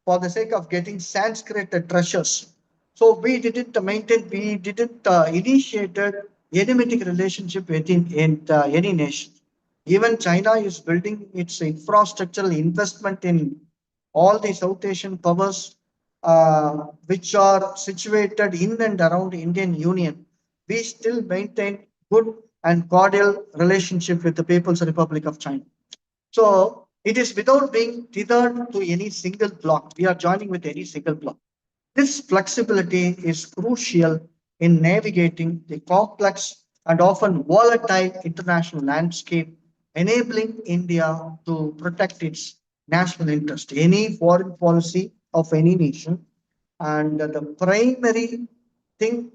for the sake of getting Sanskrit treasures. So we didn't initiated enigmatic relationship within in, any nation. Even China is building its infrastructural investment in all the South Asian powers which are situated in and around Indian Union. We still maintain good and cordial relationship with the People's Republic of China. So it is without being tethered to any single bloc. We are joining with any single bloc. This flexibility is crucial in navigating the complex and often volatile international landscape, enabling India to protect its national interest. Any foreign policy of any nation, and the primary thing,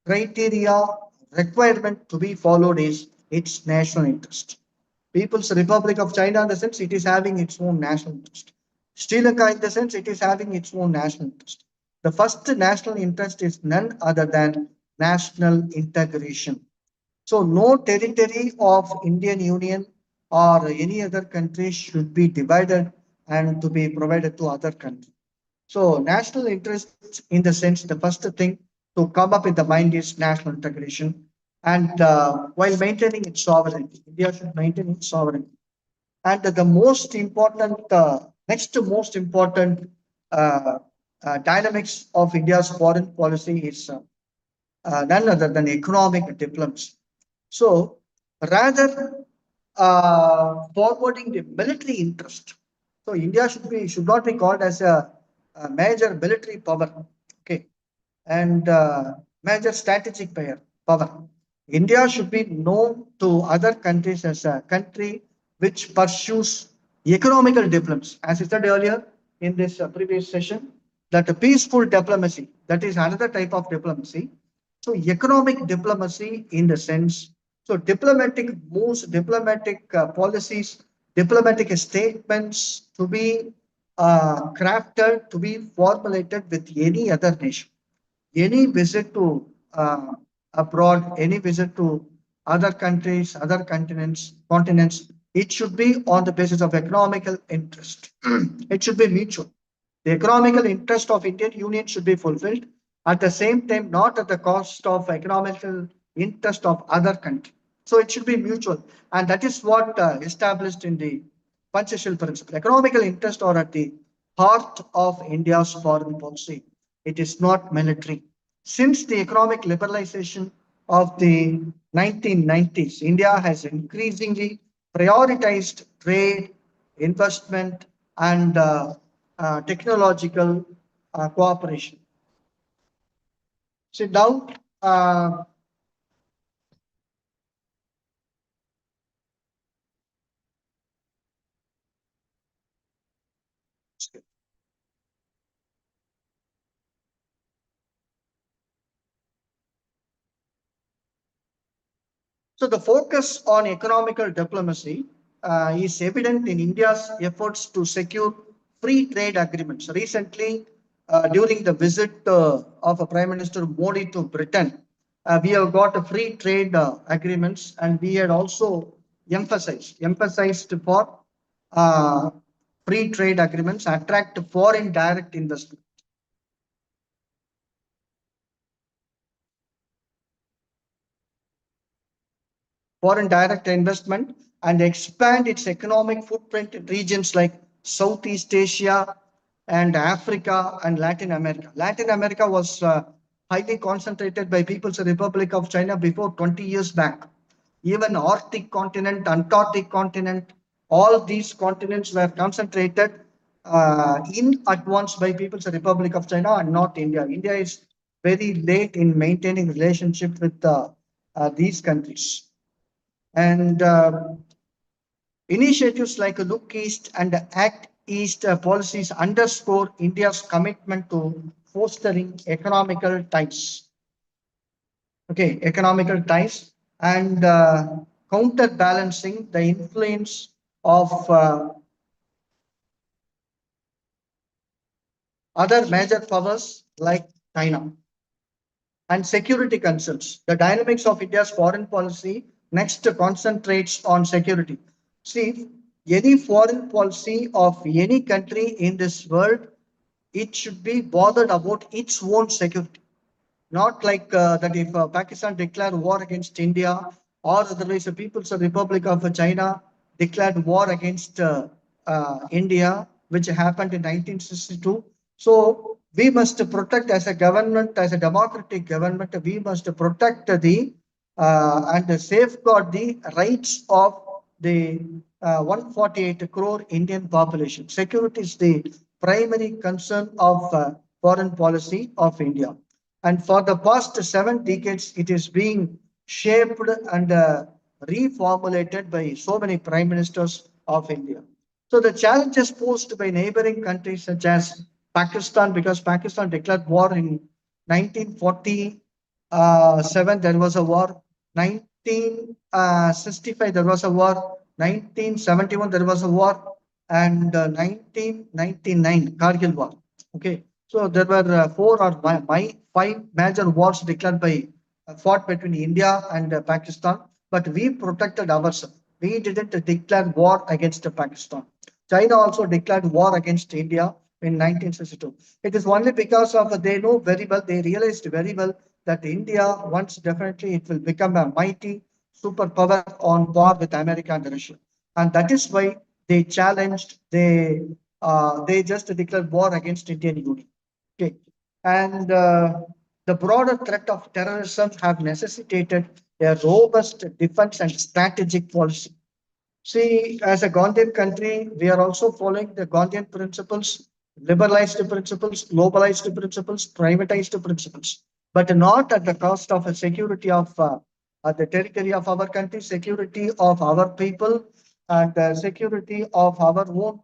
criteria, requirement to be followed is its national interest. People's Republic of China, in the sense it is having its own national interest. Sri Lanka, in the sense it is having its own national interest. The first national interest is none other than national integration. So no territory of Indian Union or any other country should be divided and to be provided to other countries. So national interest, in the sense, the first thing to come up in the mind is national integration. And while maintaining its sovereignty, India should maintain its sovereignty. And the most important, next most important uh, dynamics of India's foreign policy is none other than economic diplomacy. So rather forwarding the military interest. So India should not be called as a major military power, okay, and major strategic power. India should be known to other countries as a country which pursues economical diplomacy. As I said earlier in this previous session, that a peaceful diplomacy, that is another type of diplomacy. So economic diplomacy in the sense, so diplomatic moves, diplomatic policies, diplomatic statements to be crafted, to be formulated with any other nation. Any visit to abroad, any visit to other countries, other continents, it should be on the basis of economical interest. It should be mutual. The economical interest of Indian Union should be fulfilled at the same time, not at the cost of economical interest of other country. So it should be mutual, and that is what established in the Panchashil principle. Economical interest are at the heart of India's foreign policy. It is not military. Since the economic liberalization of the 1990s, India has increasingly prioritized trade, investment, and technological cooperation. So now, uh, so the focus on economical diplomacy is evident in India's efforts to secure free trade agreements. Recently, during the visit of Prime Minister Modi to Britain, we have got a free trade agreements, and we had also emphasized for uh, free trade agreements attract foreign direct investment. Foreign direct investment and expand its economic footprint in regions like Southeast Asia and Africa and Latin America. Latin America was highly concentrated by People's Republic of China before 20 years back. Even Arctic continent, Antarctic continent, all these continents were concentrated in advance by People's Republic of China and not India. India is very late in maintaining relationship with these countries. And initiatives like Look East and Act East policies underscore India's commitment to fostering economical ties. Okay, economical ties and counterbalancing the influence of other major powers like China. And security concerns. The dynamics of India's foreign policy next concentrates on security. See, any foreign policy of any country in this world, it should be bothered about its own security. Not like that if Pakistan declared war against India or otherwise the People's Republic of China declared war against India, which happened in 1962. So we must protect as a government, as a democratic government, we must protect the and safeguard the rights of the 148 crore Indian population. Security is the primary concern of foreign policy of India. And for the past 7 decades, it is being shaped and reformulated by so many prime ministers of India. So the challenges posed by neighboring countries such as Pakistan, because Pakistan declared war in 1947, there was a war. 1965, there was a war. 1971, there was a war. And 1999, Kargil war. Okay. So there were four or five major wars declared by fought between India and Pakistan, but we protected ourselves. We didn't declare war against Pakistan. China also declared war against India in 1962. It is only because of they know very well, they realized very well that India once definitely it will become a mighty superpower on par with America and Russia, and that is why they challenged, they just declared war against Indian Union. Okay, and the broader threat of terrorism have necessitated a robust defense and strategic policy. See, as a Gandhian country, we are also following the Gandhian principles, liberalized principles, globalized principles, privatized principles, but not at the cost of a security of the territory of our country, security of our people, and security of our own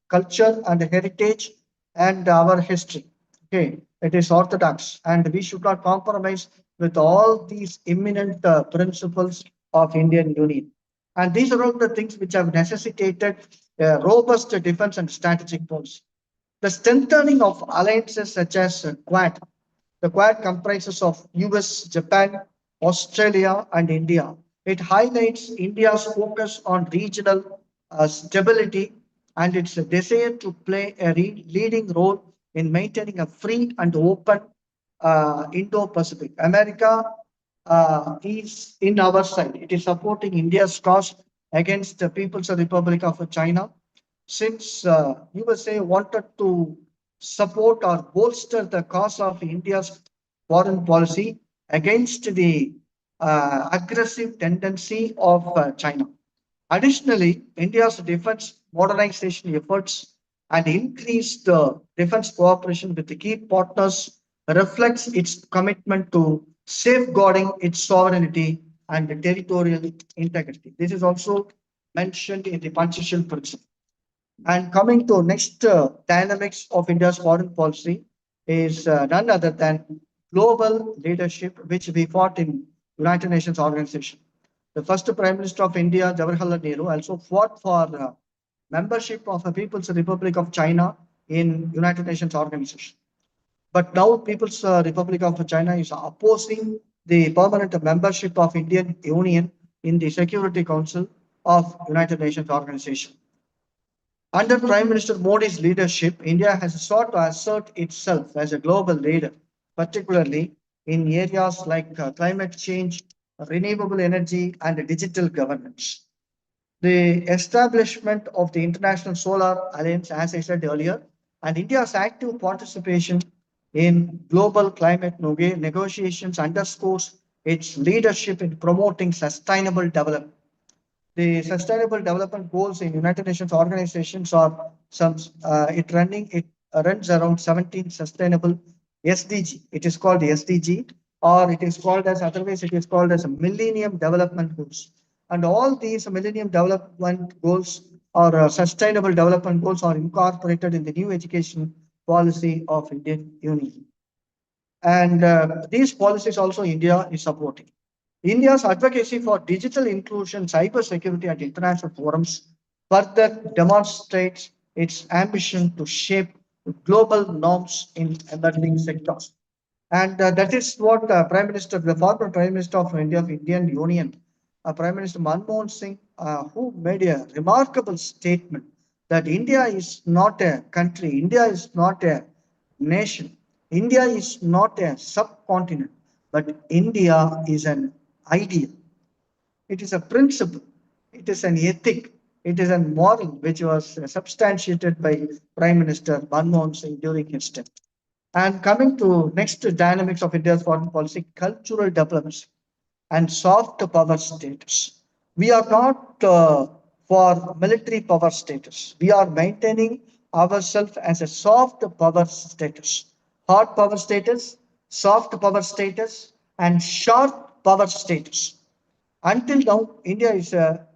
culture and heritage and our history. Okay, it is orthodox, and we should not compromise with all these imminent principles of Indian Union. And these are all the things which have necessitated a robust defense and strategic policy. The strengthening of alliances such as Quad. The Quad comprises of US, Japan, Australia, and India. It highlights India's focus on regional stability and its desire to play a leading role in maintaining a free and open Indo-Pacific. America is in our side. It is supporting India's cause against the People's Republic of China. Since USA wanted to support or bolster the cause of India's foreign policy against the aggressive tendency of China. Additionally, India's defense modernization efforts and increased defense cooperation with the key partners reflects its commitment to safeguarding its sovereignty and territorial integrity. This is also mentioned in the Panchashil principle. And coming to next dynamics of India's foreign policy is none other than global leadership, which we fought in United Nations organization. The first Prime Minister of India, Jawaharlal Nehru, also fought for membership of the People's Republic of China in United Nations organization. But now People's Republic of China is opposing the permanent membership of Indian Union in the Security Council of United Nations organization. Under Prime Minister Modi's leadership, India has sought to assert itself as a global leader, particularly in areas like climate change, renewable energy, and digital governance. The establishment of the International Solar Alliance, as I said earlier, and India's active participation in global climate negotiations underscores its leadership in promoting sustainable development. The Sustainable Development Goals in United Nations organizations are it runs around 17 sustainable SDG. It is called the SDG, or it is called as otherwise it is called as a Millennium Development Goals. And all these Millennium Development Goals or Sustainable Development Goals are incorporated in the new education policy of Indian Union. And these policies also India is supporting. India's advocacy for digital inclusion, cyber security, and international forums further demonstrates its ambition to shape global norms in emerging sectors. And that is what the former Prime Minister of India, of Indian Union, Prime Minister Manmohan Singh, who made a remarkable statement that India is not a country, India is not a nation, India is not a subcontinent, but India is an ideal. It is a principle. It is an ethic. It is a moral which was substantiated by Prime Minister Manmohan Singh during his term. And coming to next dynamics of India's foreign policy, cultural diplomacy. and soft power status. We are not for military power status. We are maintaining ourselves as a soft power status, hard power status, soft power status, and short power status. Until now, India is a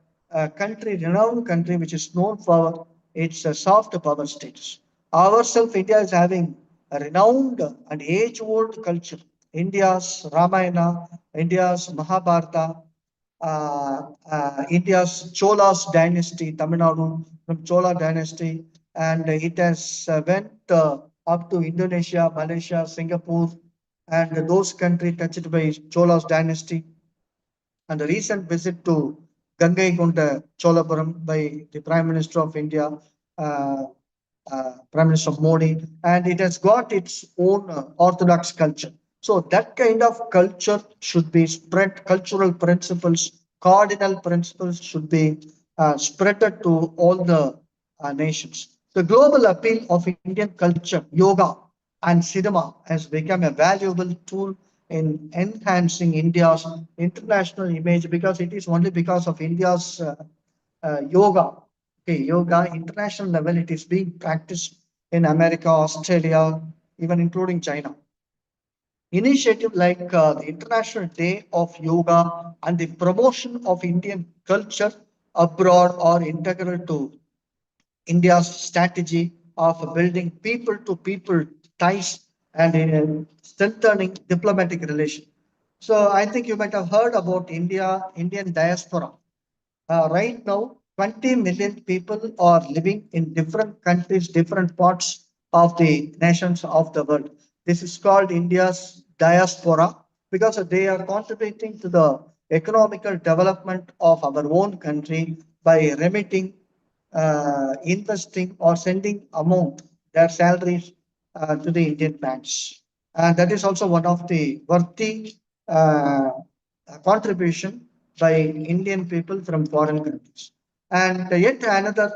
country, renowned country, which is known for its soft power status. Ourselves, India is having a renowned and age-old culture. India's Ramayana, India's Mahabharata, India's Chola's dynasty, Tamil Nadu from Chola dynasty, and it has went up to Indonesia, Malaysia, Singapore, and those countries touched by Chola's dynasty, and a recent visit to Gangaikonda Cholapuram by the Prime Minister of India, uh, Prime Minister Modi, and it has got its own orthodox culture. So that kind of culture should be spread. Cultural principles, cardinal principles should be spread to all the nations. The global appeal of Indian culture, yoga, and cinema has become a valuable tool in enhancing India's international image, because it is only because of India's yoga. Okay, yoga international level, it is being practiced in America, Australia, even including China. Initiative like the International Day of Yoga and the promotion of Indian culture abroad are integral to India's strategy of building people to people ties and strengthening diplomatic relations. So I think you might have heard about Indian diaspora. Right now, 20 million people are living in different countries, different parts of the nations of the world. This is called India's diaspora because they are contributing to the economical development of our own country by remitting, investing, or sending amount, their salaries to the Indian banks. And that is also one of the worthy contribution by Indian people from foreign countries. And yet another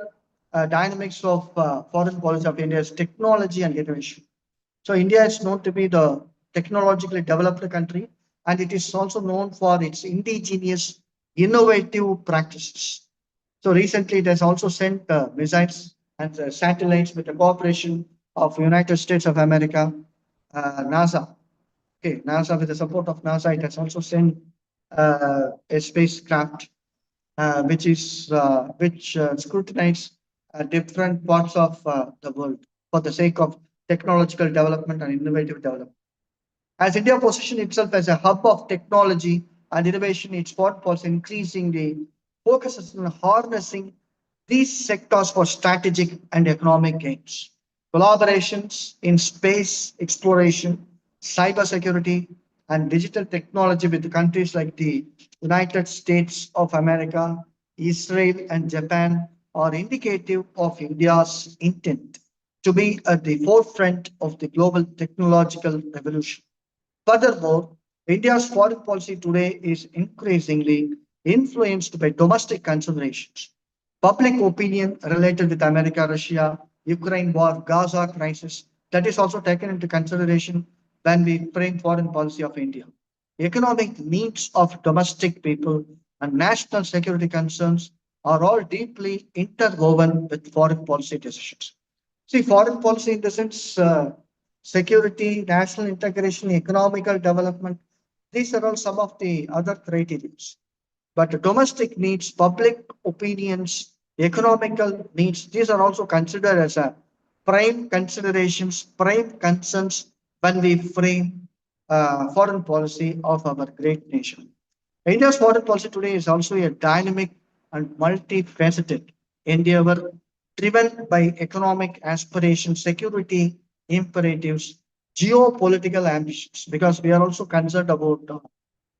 dynamics of foreign policy of India is technology and innovation. So India is known to be the technologically developed country, and it is also known for its indigenous innovative practices. So recently, it has also sent missiles and satellites with the cooperation of United States of America, NASA. Okay, NASA, with the support of NASA, it has also sent a spacecraft which scrutinize different parts of the world for the sake of technological development and innovative development. As India positions itself as a hub of technology and innovation, its foreign policy increasingly focuses on harnessing these sectors for strategic and economic gains. Collaborations in space exploration, cybersecurity, and digital technology with countries like the United States of America, Israel, and Japan are indicative of India's intent to be at the forefront of the global technological revolution. Furthermore, India's foreign policy today is increasingly influenced by domestic considerations. Public opinion related with America, Russia, Ukraine war, Gaza crisis, that is also taken into consideration when we frame foreign policy of India. Economic needs of domestic people and national security concerns are all deeply interwoven with foreign policy decisions. See, foreign policy in the sense security, national integration, economical development, these are all some of the other criteria. But domestic needs, public opinions, economical needs, these are also considered as a prime considerations, prime concerns when we frame foreign policy of our great nation. India's foreign policy today is also a dynamic and multifaceted endeavor driven by economic aspirations, security imperatives, geopolitical ambitions, because we are also concerned about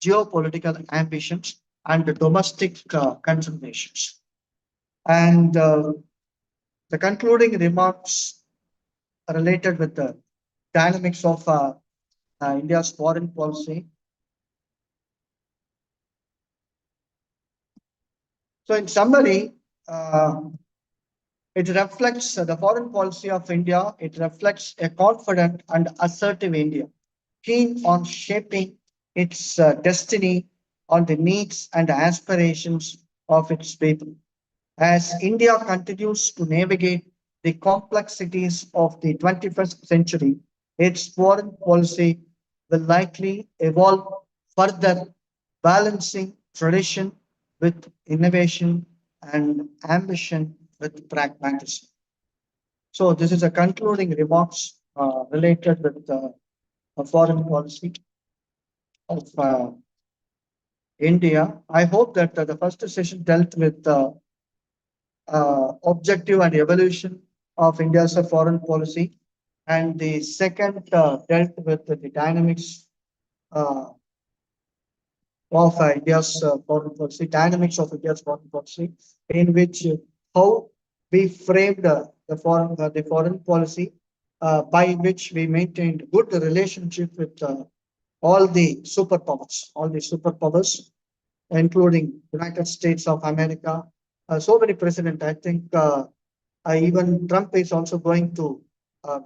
geopolitical ambitions and the domestic considerations. And the concluding remarks related with the dynamics of India's foreign policy. So, in summary, it reflects the foreign policy of India. It reflects a confident and assertive India, keen on shaping its destiny on the needs and aspirations of its people. As India continues to navigate the complexities of the 21st century, its foreign policy will likely evolve further, balancing tradition with innovation and ambition with pragmatism. So, this is a concluding remarks related with foreign policy of India. I hope that the first session dealt with objective and evolution of India's foreign policy, and the second dealt with the dynamics uh, of India's foreign policy, dynamics of India's foreign policy, in which how we framed the foreign policy by which we maintained good relationship with all the superpowers, including United States of America. So many president, I think even Trump is also going to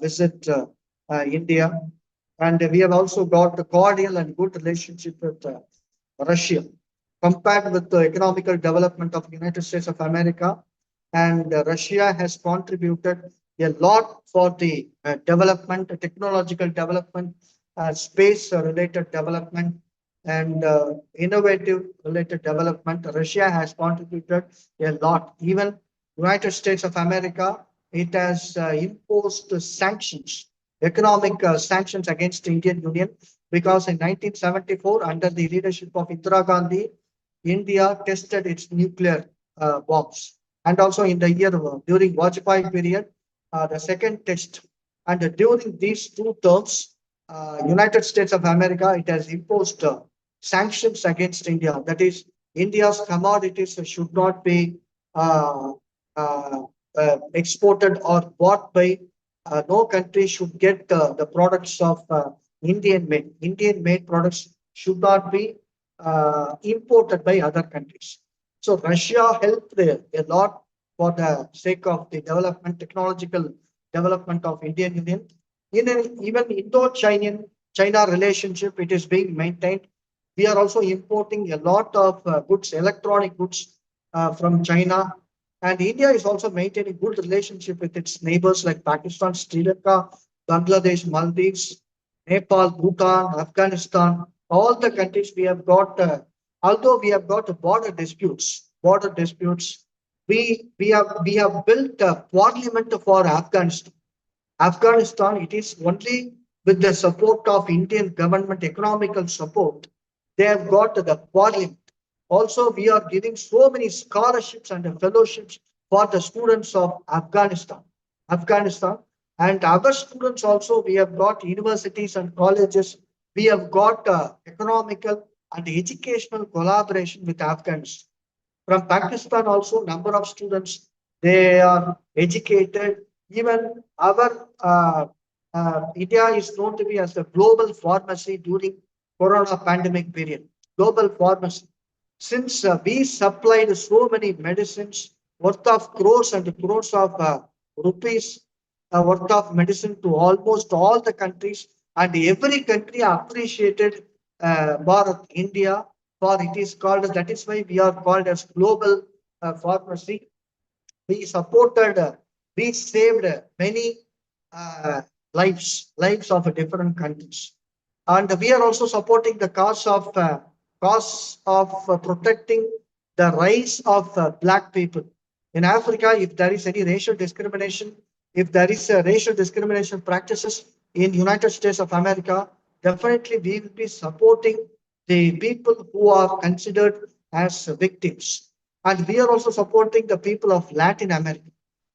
visit India, and we have also got a cordial and good relationship with Russia. Compared with the economical development of United States of America, and Russia has contributed a lot for the development, technological development, space-related development, and innovative related development. Russia has contributed a lot. Even United States of America, it has imposed sanctions, economic sanctions against the Indian Union, because in 1974, under the leadership of Indira Gandhi, India tested its nuclear bombs. And also in the year during Vajpayee period, the second test. And during these two terms, United States of America, it has imposed sanctions against India. That is, India's commodities should not be uh, uh, exported or bought by no country should get the products of Indian made. Indian made products should not be imported by other countries. So Russia helped a lot for the sake of the development, technological development of Indian Union. In an, even Indo-China relationship, it is being maintained. We are also importing a lot of goods, electronic goods from China. And India is also maintaining good relationship with its neighbors like Pakistan, Sri Lanka, Bangladesh, Maldives, Nepal, Bhutan, Afghanistan, all the countries we have got, although we have got border disputes, we have built a parliament for Afghanistan. Afghanistan, it is only with the support of Indian government, economical support, they have got the parliament. Also, we are giving so many scholarships and fellowships for the students of Afghanistan, and other students also. We have got universities and colleges. We have got economical and educational collaboration with Afghanistan. From Pakistan also, number of students they are educated. Even our India is known to be as the global pharmacy during Corona pandemic period. Global pharmacy. Since we supplied so many medicines worth of crores and crores of rupees worth of medicine to almost all the countries, and every country appreciated Bharat, India, for it is called, that is why we are called as global pharmacy. We supported, we saved many uh, lives of different countries. And we are also supporting the cause of protecting the rights of black people. In Africa, if there is any racial discrimination, if there is a racial discrimination practices in United States of America, definitely we will be supporting the people who are considered as victims. And we are also supporting the people of Latin America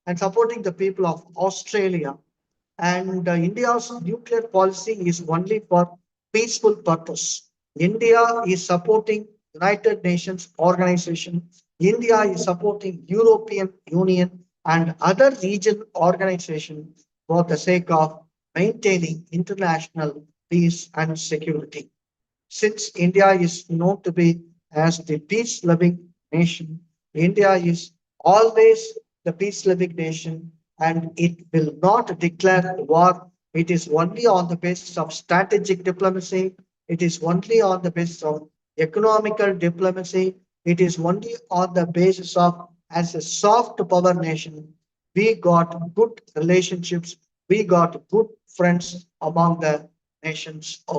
and supporting the people of Australia. And India's nuclear policy is only for peaceful purpose. India is supporting United Nations organization. India is supporting European Union and other regional organizations for the sake of maintaining international peace and security. Since India is known to be as the peace-loving nation, India is always the peace-loving nation, and it will not declare war. It is only on the basis of strategic diplomacy. It is only on the basis of economical diplomacy, it is only on the basis of as a soft power nation, we got good relationships, we got good friends among the nations of